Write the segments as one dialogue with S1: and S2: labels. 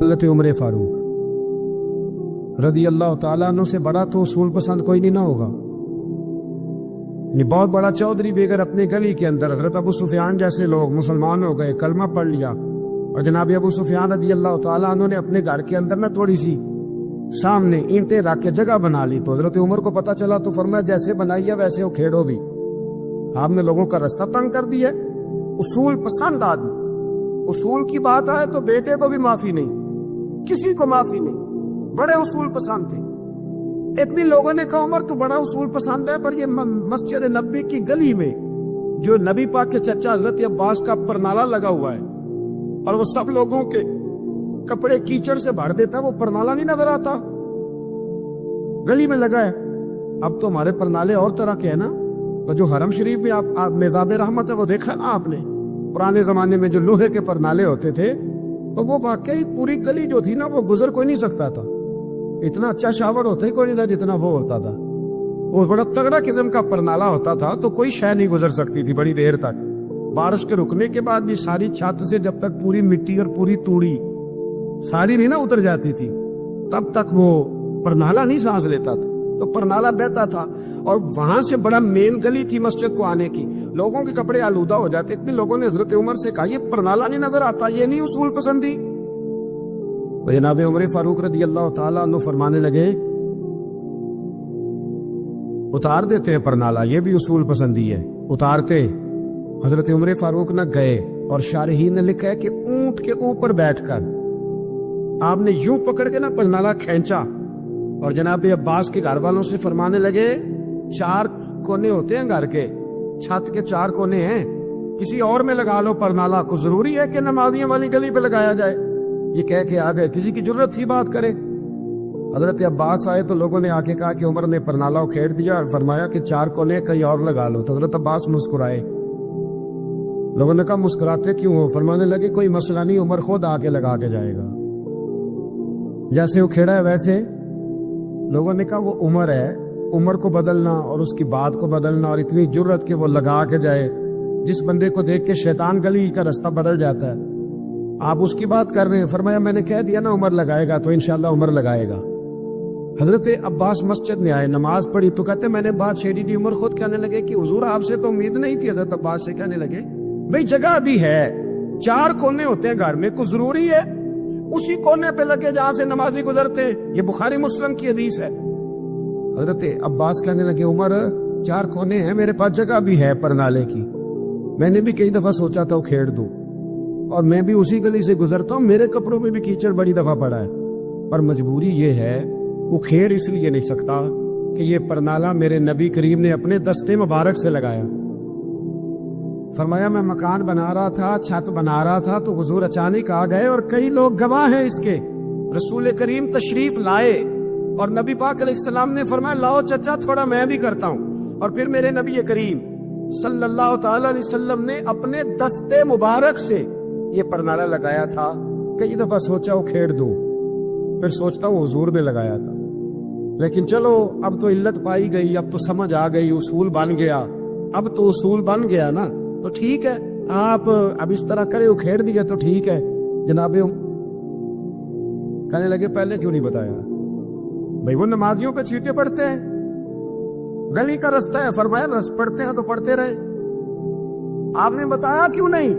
S1: حضرت عمر فاروق رضی اللہ تعالیٰ عنہ سے بڑا تو اصول پسند کوئی نہیں نہ ہوگا. یہ بہت بڑا چودھری بھی اگر اپنے گلی کے اندر حضرت ابو سفیان جیسے لوگ مسلمان ہو گئے، کلمہ پڑھ لیا، اور جناب ابو سفیان رضی اللہ تعالیٰ عنہ نے اپنے گھر کے اندر نہ تھوڑی سی سامنے اینٹیں رکھ کے جگہ بنا لی، تو حضرت عمر کو پتا چلا تو فرمایا جیسے بنائی ہے ویسے وہ کھیڑو بھی. آپ نے لوگوں کا رستہ تنگ کر دیا. اصول پسند آدمی، اصول کی بات آئے تو بیٹے کو بھی معافی نہیں، کسی کو معافی نہیں، بڑے اصول پسند تھے. اتنی لوگوں نے کہا عمر تو بڑا اصول پسند ہے، پر یہ مسجد نبی کی گلی میں جو نبی پاک کے چچا حضرت عباس کا پرنالہ لگا ہوا ہے اور وہ سب لوگوں کے کپڑے کیچڑ سے بھر دیتا، وہ پرنالہ نہیں نظر آتا؟ گلی میں لگا ہے. اب تو ہمارے پرنالے اور طرح کے ہیں نا. تو جو حرم شریف میں آپ میزاب رحمت ہے وہ دیکھا نا آپ نے، پرانے زمانے میں جو لوہے کے پرنالے ہوتے تھے تو وہ واقعی پوری گلی جو تھی نا وہ گزر کوئی نہیں سکتا تھا. اتنا اچھا شاور ہوتا ہی کوئی نہیں تھا جتنا وہ ہوتا تھا. وہ بڑا تگڑا قسم کا پرنالہ ہوتا تھا تو کوئی شے نہیں گزر سکتی تھی بڑی دیر تک. بارش کے رکنے کے بعد بھی ساری چھت سے جب تک پوری مٹی اور پوری توڑی ساری نہیں نا اتر جاتی تھی تب تک وہ پرنالہ نہیں سانس لیتا تھا. تو پرنالہ بہتا تھا اور وہاں سے بڑا مین گلی تھی مسجد کو آنے کی. لوگوں کے کپڑے آلودہ ہو جاتے. اتنے لوگوں نے حضرت عمر سے کہا یہ پرنالہ نہیں نظر آتا، یہ نہیں اصول پسندی. جناب عمر فاروق رضی اللہ تعالیٰ عنہ فرمانے لگے اتار دیتے ہیں پرنالہ، یہ بھی اصول پسندی ہے. اتارتے. حضرت عمر فاروق نہ گئے اور شارحین نے لکھا ہے کہ اونٹ کے اوپر بیٹھ کر آپ نے یوں پکڑ کے نا پرنالہ کھینچا اور جناب عباس کے گھر والوں سے فرمانے لگے 4 کونے ہوتے ہیں گھر کے، چھت کے 4 کونے ہیں، کسی اور میں لگا لو پرنالہ کو، ضروری ہے کہ نمازیوں والی گلی پہ لگایا جائے؟ یہ کہہ کے آ گئے. کسی کی ضرورت تھی بات کرے؟ حضرت عباس آئے تو لوگوں نے آ کے کہا کہ عمر نے پرنالہ کھیڑ دیا اور فرمایا کہ 4 کونے کہیں اور لگا لو. تو حضرت عباس مسکرائے. لوگوں نے کہا مسکراتے کیوں ہو؟ فرمانے لگے کوئی مسئلہ نہیں، عمر خود آ کے لگا کے جائے گا. جیسے وہ کھیڑا ہے ویسے. لوگوں نے کہا وہ عمر ہے، عمر کو بدلنا اور اس کی بات کو بدلنا اور اتنی جرت کہ وہ لگا کے جائے، جس بندے کو دیکھ کے شیطان گلی کا رستہ بدل جاتا ہے، آپ اس کی بات کر رہے ہیں. فرمایا میں نے کہہ دیا نا عمر لگائے گا، تو انشاءاللہ عمر لگائے گا. حضرت عباس مسجد میں آئے، نماز پڑھی تو کہتے میں نے بات چھیڑی تھی. عمر خود کہنے لگے کہ حضور آپ سے تو امید نہیں تھی. حضرت عباس سے کہنے لگے بھئی جگہ بھی ہے، 4 کونے ہوتے ہیں گھر میں، کو ضروری ہے اسی کونے پہ لگے جہاں سے نمازی گزرتے ہیں؟ یہ بخاری مسلم کی حدیث ہے. حضرت عباس کہنے لگے عمر 4 کونے ہیں، میرے پاس جگہ بھی ہے پرنالے کی، میں نے بھی کئی دفعہ سوچا تھا وہ کھیڑ دوں، اور میں بھی اسی گلی سے گزرتا ہوں، میرے کپڑوں میں بھی کیچڑ بڑی دفعہ پڑا ہے، پر مجبوری یہ ہے وہ کھیڑ اس لیے نہیں سکتا کہ یہ پرنالہ میرے نبی کریم نے اپنے دستے مبارک سے لگایا. فرمایا میں مکان بنا رہا تھا، چھت بنا رہا تھا تو حضور اچانک آ گئے، اور کئی لوگ گواہ ہیں اس کے. رسول کریم تشریف لائے اور نبی پاک علیہ السلام نے فرمایا لاؤ چچا تھوڑا میں بھی کرتا ہوں. اور پھر میرے نبی کریم صلی اللہ تعالی علیہ وسلم نے اپنے دستے مبارک سے یہ پرنالہ لگایا تھا. کئی دفعہ سوچا وہ کھیڑ دوں، پھر سوچتا ہوں حضور نے لگایا تھا. لیکن چلو اب تو علت پائی گئی، اب تو سمجھ آ گئی، اصول بن گیا. اب تو اصول بن گیا نا تو ٹھیک ہے، آپ اب اس طرح کرے وہ کھیڑ دیا تو ٹھیک ہے. جناب کہنے لگے پہلے کیوں نہیں بتایا؟ بھئی وہ نمازیوں پہ چیٹے پڑتے ہیں، گلی کا رستہ ہے. فرمایا پڑھتے ہیں تو پڑھتے رہے، آپ نے بتایا کیوں نہیں؟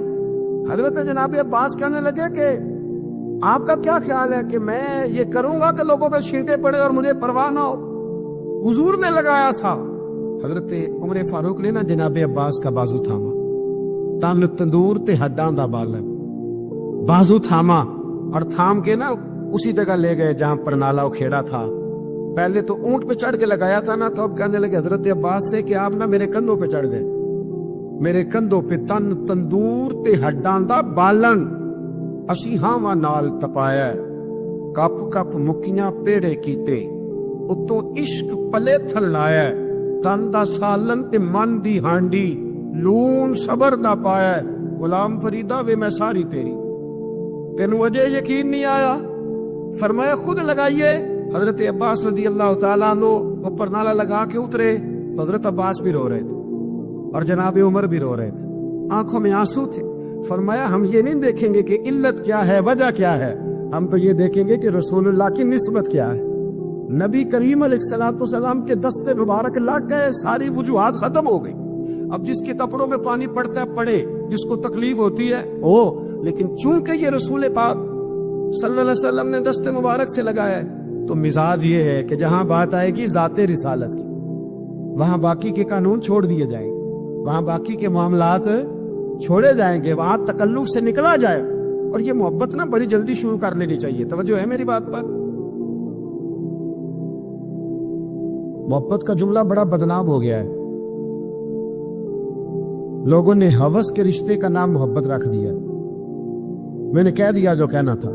S1: حضرت جناب عباس کہنے لگے کہ آپ کا کیا خیال ہے کہ میں یہ کروں گا کہ لوگوں پہ چھینٹے پڑے اور مجھے پرواہ نہ ہو؟ حضور نے لگایا تھا. حضرت عمر فاروق نے نا جناب عباس کا بازو تھاما، تن تندور تے ہڈاں دا بالن، بازو تھاما اور تھام کے نا اسی جگہ لے گئے جہاں پرنالہ کھیڑا تھا. پہلے تو اونٹ پہ چڑھ کے لگایا تھا نا، تو اب کہنے لگے حضرت عباس سے کہ آپ نا میرے کندھوں پہ چڑھ گئے، میرے کندھوں پہ تن تندور تے ہڈاں دا بالن، اسی ہاواں نال تپایا، کپ کپ مکیاں پیڑے کیتے، اتوں عشق پلے تھل لایا، تن دا سالن تے من دی ہانڈی، لون صبر دا پایا، غلام فریدہ وے میں ساری تیری. تینوں وجہ یقین نہیں آیا؟ فرمایا خود لگائیے. حضرت عباس رضی اللہ تعالیٰ عنہ وہ پرنالہ لگا کے اترے. حضرت عباس بھی رو رہے تھے اور جناب عمر بھی رو رہے تھے، آنکھوں میں آنسو تھے. فرمایا ہم یہ نہیں دیکھیں گے کہ علت کیا ہے، وجہ کیا ہے، ہم تو یہ دیکھیں گے کہ رسول اللہ کی نسبت کیا ہے. نبی کریم علیہ السلام کے دستے مبارک لگ گئے, ساری وجوہات ختم ہو گئی. اب جس کے کپڑوں میں پانی پڑتا ہے پڑے, جس کو تکلیف ہوتی ہے ہو, لیکن چونکہ یہ رسول پاک صلی اللہ علیہ وسلم نے دستے مبارک سے لگایا ہے, تو مزاج یہ ہے کہ جہاں بات آئے گی ذات رسالت کی, وہاں باقی کے قانون چھوڑ دیے جائیں گے, وہاں باقی کے معاملات چھوڑے جائیں گے, وہاں تکلف سے نکلا جائے. اور یہ محبت نا بڑی جلدی شروع کر لینی چاہیے. توجہ ہے میری بات پر؟ محبت کا جملہ بڑا بدنام ہو گیا ہے. لوگوں نے ہوس کے رشتے کا نام محبت رکھ دیا. میں نے کہہ دیا جو کہنا تھا.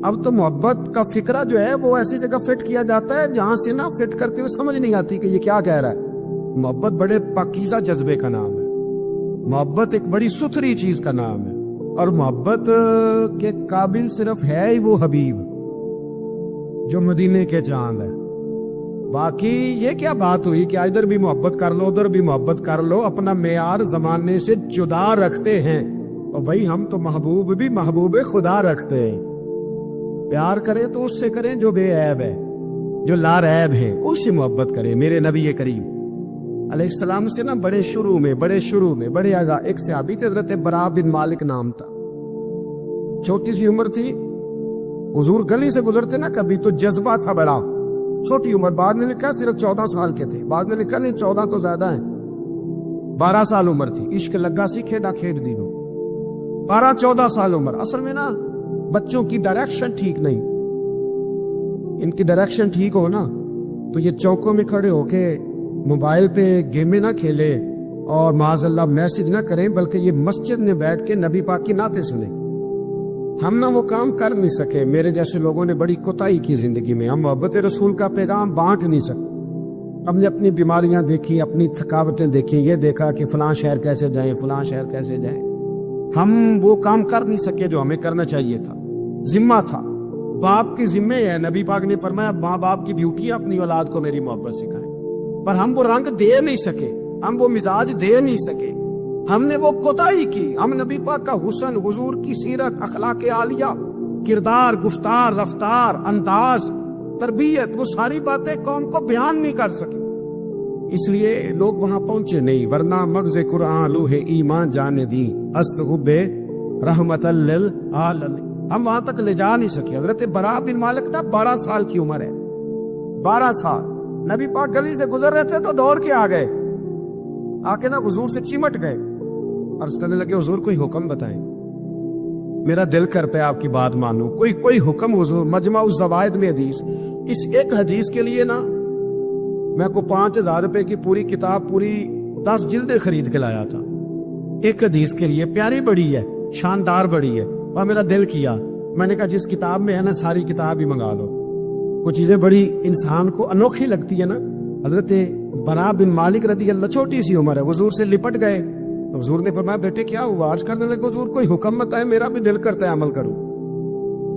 S1: اب تو محبت کا فکرہ جو ہے وہ ایسی جگہ فٹ کیا جاتا ہے جہاں سے نا فٹ کرتے ہوئے سمجھ نہیں آتی کہ یہ کیا کہہ رہا ہے. محبت بڑے پاکیزہ جذبے کا نام ہے. محبت ایک بڑی ستھری چیز کا نام ہے. اور محبت کے قابل صرف ہے ہی وہ حبیب جو مدینے کے چاند ہے. باقی یہ کیا بات ہوئی کہ ادھر بھی محبت کر لو ادھر بھی محبت کر لو, اپنا معیار زمانے سے جدا رکھتے ہیں. اور بھائی ہم تو محبوب بھی محبوب خدا رکھتے ہیں. پیار کریں تو اس سے کریں جو بے عیب ہے, جو لا ریب ہے, اس سے محبت کریں. میرے نبی کریم علیہ السلام سے نا بڑے شروع میں بڑے آگاہ ایک صحابی تھے, حضرت برا بن مالک نام تھا. چھوٹی سی عمر تھی, حضور گلی سے گزرتے نا کبھی تو جذبہ تھا بڑا. چھوٹی عمر, بعد میں لکھا صرف 14 سال کے تھے, بعد میں لکھا نہیں 14 تو زیادہ ہیں, 12 سال عمر تھی. عشق لگا سی کھیڈا کھیڈ دینو. 12-14 سال عمر. اصل میں نا بچوں کی ڈائریکشن ٹھیک نہیں. ان کی ڈائریکشن ٹھیک ہو نا تو یہ چوکوں میں کھڑے ہو کے موبائل پہ گیمیں نہ کھیلے اور معاذ اللہ میسج نہ کریں, بلکہ یہ مسجد میں بیٹھ کے نبی پاک کی نعتیں سنیں. ہم نہ وہ کام کر نہیں سکے. میرے جیسے لوگوں نے بڑی کوتاہی کی زندگی میں. ہم محبت رسول کا پیغام بانٹ نہیں سکتے. ہم نے اپنی بیماریاں دیکھی, اپنی تھکاوٹیں دیکھی, یہ دیکھا کہ فلاں شہر کیسے جائیں, فلاں شہر کیسے جائیں. ہم وہ کام کر نہیں سکے جو ہمیں کرنا چاہیے تھا. ذمہ تھا, باپ کی ذمہ ہے. نبی پاک نے فرمایا ماں باپ کی ڈیوٹی ہے اپنی اولاد کو میری محبت سکھائیں. پر ہم وہ رنگ دے نہیں سکے, ہم وہ مزاج دے نہیں سکے, ہم نے وہ کوتاہی کی. ہم نبی پاک کا حسن, حضور کی سیرت, اخلاق عالیہ, کردار, گفتار, رفتار, انداز, تربیت, وہ ساری باتیں قوم کو بیان نہیں کر سکے. اس لیے لوگ وہاں پہنچے نہیں, ورنہ مغز قرآن لوح ایمان جانے دی است حب رحمت للعالمین. ہم وہاں تک لے جا نہیں سکے. حضرت برا بن مالک نا 12 سال کی عمر ہے, 12 سال. نبی پاک گلی سے گزر رہے تھے تو دوڑ کے آ گئے, آ کے نا حضور سے چمٹ گئے. عرض کرنے لگے حضور کوئی حکم بتائیں, میرا دل کرتا ہے آپ کی بات مانوں. کوئی حکم حضور. مجمع الزوائد میں حدیث, اس ایک حدیث کے لیے نا میں کو 5000 روپے کی پوری کتاب, پوری 10 جلدیں خرید کے لایا تھا. ایک حدیث کے لیے. پیاری بڑی ہے, شاندار بڑی ہے. اور میرا دل کیا, میں نے کہا جس کتاب میں ہے نا ساری کتاب ہی منگا لو. کچھ چیزیں بڑی انسان کو انوکھی لگتی ہے نا. حضرت برا بن مالک رضی اللہ, چھوٹی سی عمر ہے, حضور سے لپٹ گئے. حضور نے فرمایا بیٹے کیا ہوا؟ آج کرنے لگے حضور کوئی حکم بتائے, میرا بھی دل کرتا ہے عمل کروں.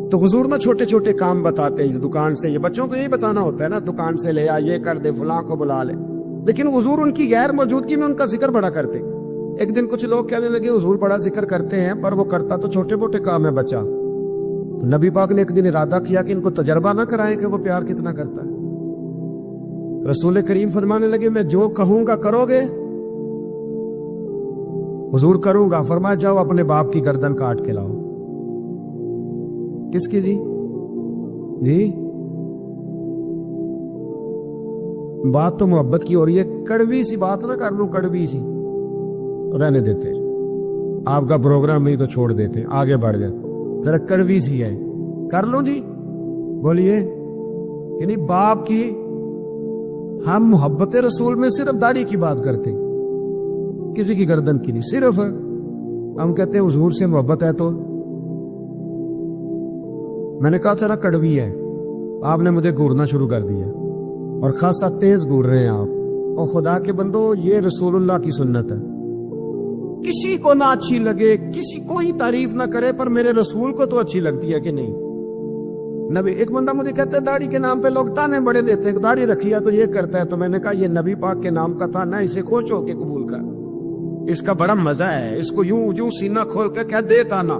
S1: تو حضور نا چھوٹے چھوٹے کام بتاتے ہیں. دکان سے, یہ بچوں کو یہی بتانا ہوتا ہے نا, دکان سے لے آ, یہ کر دے, فلاں کو بلا لے. لیکن حضور ان کی غیر موجودگی میں ان کا ذکر بڑا کرتے. ایک دن کچھ لوگ کہنے لگے حضور بڑا ذکر کرتے ہیں پر وہ کرتا تو چھوٹے موٹے کام ہے بچہ. نبی پاک نے ایک دن ارادہ کیا کہ ان کو تجربہ نہ کرائیں کہ وہ پیار کتنا کرتا ہے. رسول کریم فرمانے لگے میں جو کہوں گا کرو گے؟ حضور کروں گا. فرمایا جاؤ اپنے باپ کی گردن کاٹ کے لاؤ. کس کی جی؟ بات تو محبت کی ہو رہی ہے. کڑوی سی بات نہ کر لوں, کڑوی سی رہنے دیتے. آپ کا پروگرام نہیں تو چھوڑ دیتے, آگے بڑھ جائے. ذرا کڑوی سی ہے, کر لوں جی. بولیے. یعنی باپ کی, ہم محبت رسول میں صرف داڑھی کی بات کرتے, کسی کی گردن کی نہیں. صرف ہم کہتے ہیں حضور سے محبت ہے. تو میں نے کہا تھا نا کڑوی ہے, آپ نے مجھے گورنا شروع کر دیا, اور خاصا تیز گور رہے ہیں آپ. اور خدا کے بندو, یہ رسول اللہ کی سنت ہے. کسی کو نہ اچھی لگے, کسی کوئی تعریف نہ کرے, پر میرے رسول کو تو اچھی لگتی ہے کہ نہیں. نبی, ایک بندہ مجھے کہتا ہے داڑھی کے نام پہ لوگ تانے بڑے دیتے ہیں, داڑھی رکھی ہے تو یہ کرتا ہے. تو میں نے کہا یہ نبی پاک کے نام کا تھا نا, اسے خوش ہو کے قبول کر. اس کا بڑا مزہ ہے, اس کو یوں سینہ کھول کے کیا دیتا نا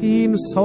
S1: 300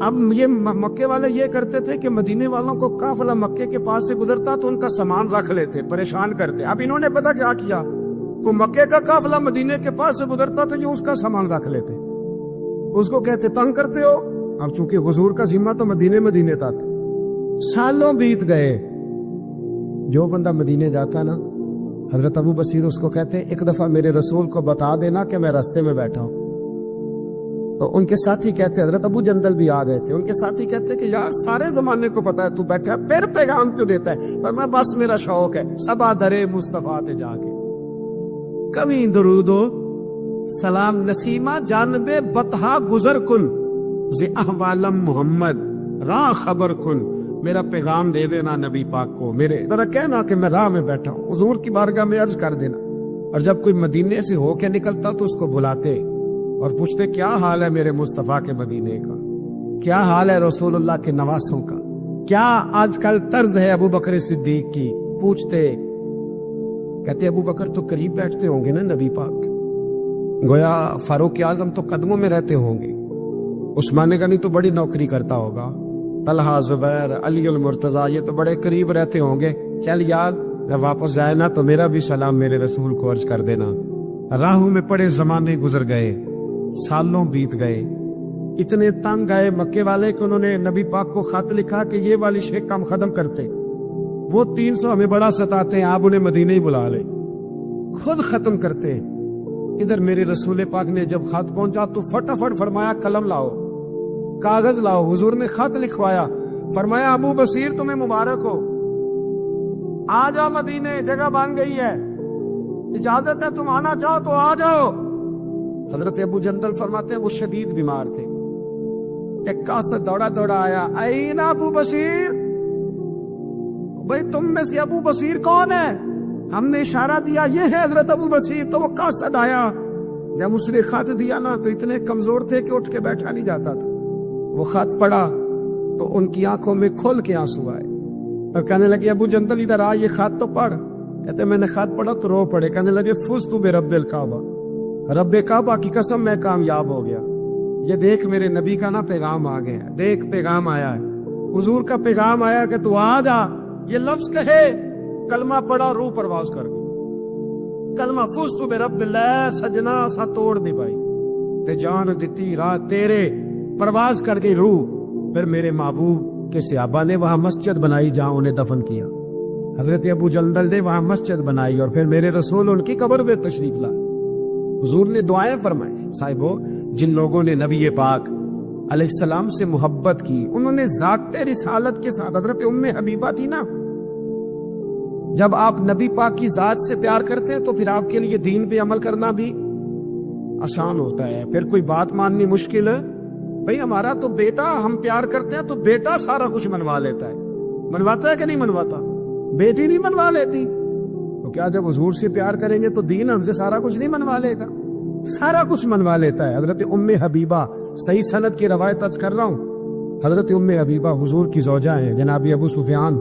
S1: اب یہ مکے والے یہ کرتے تھے کہ مدینے والوں کو قافلہ مکے کے پاس سے گزرتا تو ان کا سامان رکھ لیتے، پریشان کرتے۔ اب انہوں نے پتا کیا کیا، کو مکے کا قافلہ مدینے کے پاس سے گزرتا تو یہ اس کا سامان رکھ لیتے، اس کو کہتے تنگ کرتے ہو۔ اب چونکہ حضور کا ذمہ تو مدینے تک، سالوں بیت گئے۔ جو بندہ مدینے جاتا نا، حضرت ابو بصیر اس کو کہتے ایک دفعہ میرے رسول کو بتا دینا کہ میں راستے میں بیٹھا ہوں۔ تو ان کے ساتھی کہتے، حضرت ابو جندل بھی آ گئے تھے، ان کے ساتھی کہتے کہ یار سارے زمانے کو پتا ہے تو بیٹھا ہے، پھر پیغام کیوں دیتا ہے؟ پر میں بس میرا شوق ہے، سبا درے مصطفیٰ تے جا کے کبھی درود و سلام نسیمہ جانب بطحا گزر کن ز احوالم محمد راہ خبر کن، میرا پیغام دے دینا نبی پاک کو، میرے ذرا کہنا کہ میں راہ میں بیٹھا ہوں، حضور کی بارگاہ میں عرض کر دینا۔ اور جب کوئی مدینے سے ہو کے نکلتا تو اس کو بلاتے اور پوچھتے کیا حال ہے میرے مصطفیٰ کے مدینے کا، کیا حال ہے رسول اللہ کے نواسوں کا، کیا آج کل طرز ہے ابو بکر صدیق کی، پوچھتے۔ کہتے ابو بکر تو قریب بیٹھتے ہوں گے نا نبی پاک، گویا فاروق اعظم تو قدموں میں رہتے ہوں گے، عثمان غنی تو بڑی نوکری کرتا ہوگا، طلحہ زبیر علی المرتضیٰ یہ تو بڑے قریب رہتے ہوں گے، چل یار جب واپس جائے نا تو میرا بھی سلام میرے رسول کو عرض کر دینا۔ راہوں میں پڑے زمانے گزر گئے، سالوں بیت گئے، اتنے تنگ گئے مکے والے کہ انہوں نے نبی پاک کو خط لکھا کہ یہ والی شیخ کام ختم کرتے، وہ 300 ہمیں بڑا ستاتے ہیں، آپ انہیں مدینے ہی بلا لے، خود ختم کرتے۔ ادھر میرے رسول پاک نے جب خط پہنچا تو فٹافٹ فرمایا قلم لاؤ، کاغذ لاؤ۔ حضور نے خط لکھوایا، فرمایا ابو بصیر تمہیں مبارک ہو، آ جاؤ مدینے، جگہ بن گئی ہے، اجازت ہے، تم آنا چاہو تو آ جاؤ۔ حضرت ابو جندل فرماتے ہیں وہ شدید بیمار تھے، ایک قاصد دوڑا دوڑا آیا، این ابو بصیر، بھئی تم میں سے ابو بصیر کون ہے؟ ہم نے اشارہ دیا یہ ہے حضرت ابو بصیر، تو وہ قاصد آیا، جب اس نے خط دیا نا تو اتنے کمزور تھے کہ اٹھ کے بیٹھا نہیں جاتا تھا، وہ خط پڑھا تو ان کی آنکھوں میں کھل کے آنسو آئے اور کہنے لگے ابو جندل ادھر آ، یہ خط تو پڑھ۔ کہتے میں نے خط پڑھا تو رو پڑے، کہنے لگے فزت برب الکعبہ، رب کعبہ کی قسم میں کامیاب ہو گیا، یہ دیکھ میرے نبی کا نا پیغام آ گیا ہے، دیکھ پیغام آیا ہے، حضور کا پیغام آیا کہ تو آ جا، یہ لفظ کہے، کلمہ پڑھا، روح پرواز کر گئی، کلمہ فزت برب اللہ، سجنا سا توڑ دی بھائی تے جان دیتی رات تیرے، پرواز کر گئی روح۔ پھر میرے محبوب کے صحابہ نے وہاں مسجد بنائی جہاں انہیں دفن کیا، حضرت ابو جندل نے وہاں مسجد بنائی اور پھر میرے رسول ان کی قبر پہ تشریف لائے۔ حضور نے دعائیں فرمائی، صاحبو جن لوگوں نے نبی پاک علیہ السلام سے محبت کی، انہوں نے ذات رسالت کے ساتھ، حضرت ام حبیبہ تھی نا، جب آپ نبی پاک کی ذات سے پیار کرتے ہیں تو پھر آپ کے لیے دین پہ عمل کرنا بھی آسان ہوتا ہے، پھر کوئی بات ماننی مشکل ہے۔ بھئی ہمارا تو بیٹا، ہم پیار کرتے ہیں تو بیٹا سارا کچھ منوا لیتا ہے، منواتا ہے کہ نہیں منواتا؟ بیٹی نہیں منوا لیتی، تو کیا جب حضور سے پیار کریں گے تو دین ہم سے سارا کچھ نہیں منوا لے گا؟ سارا کچھ منوا لیتا ہے۔ حضرت ام حبیبہ، صحیح سند کی روایت عرض کر رہا ہوں، حضرت ام حبیبہ حضور کی زوجہ ہیں، جناب ابو سفیان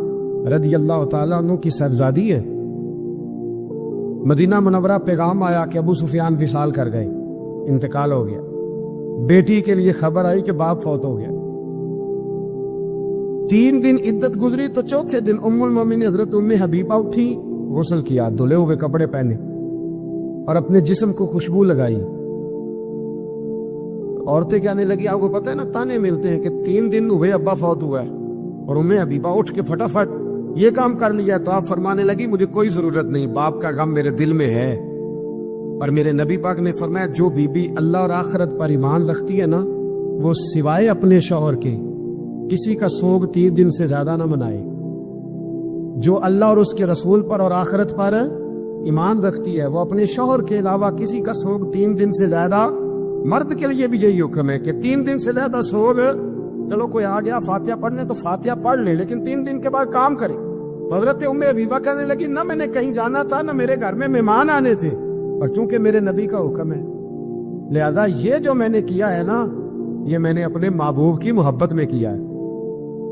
S1: رضی اللہ تعالیٰ عنہ کی صاحبزادی ہے۔ مدینہ منورہ پیغام آیا کہ ابو سفیان وصال کر گئے، انتقال ہو گیا، بیٹی کے لیے خبر آئی کہ باپ فوت ہو گیا۔ 3 دن عدت گزری تو چوتھے دن ام المومنین حضرت ام حبیبہ اٹھی، غسل کیا، دھلے ہوئے کپڑے پہنے اور اپنے جسم کو خوشبو لگائی۔ عورتیں کہنے لگی، آپ کو پتہ ہے نا تانے ملتے ہیں کہ 3 دن ہوئے ابا فوت ہوا ہے، اور ام حبیبہ اٹھ کے فٹافٹ یہ کام کر لیا۔ تو آپ فرمانے لگی مجھے کوئی ضرورت نہیں، باپ کا غم میرے دل میں ہے، اور میرے نبی پاک نے فرمایا جو بی بی اللہ اور آخرت پر ایمان رکھتی ہے نا، وہ سوائے اپنے شوہر کے کسی کا سوگ 3 دن سے زیادہ نہ منائے۔ جو اللہ اور اس کے رسول پر اور آخرت پر ایمان رکھتی ہے وہ اپنے شوہر کے علاوہ کسی کا سوگ 3 دن سے زیادہ، مرد کے لیے بھی یہی حکم ہے کہ 3 دن سے زیادہ سوگ، چلو کوئی آ گیا فاتحہ پڑھنے تو فاتحہ پڑھ لے، لیکن 3 دن کے بعد کام کرے۔ حضرت ام حبیبہ کہنے لگی نہ میں نے کہیں جانا تھا، نہ میرے گھر میں مہمان آنے تھے، اور چونکہ میرے نبی کا حکم ہے لہذا یہ جو میں نے کیا ہے نا، یہ میں نے اپنے محبوب کی محبت میں کیا ہے۔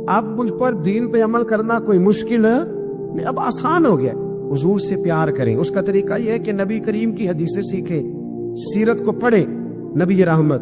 S1: اب مجھ پر دین پہ عمل کرنا کوئی مشکل ہے نہیں، اب آسان ہو گیا۔ حضور سے پیار کریں، اس کا طریقہ یہ ہے کہ نبی کریم کی حدیثیں سیکھیں، سیرت کو پڑھیں، نبی رحمت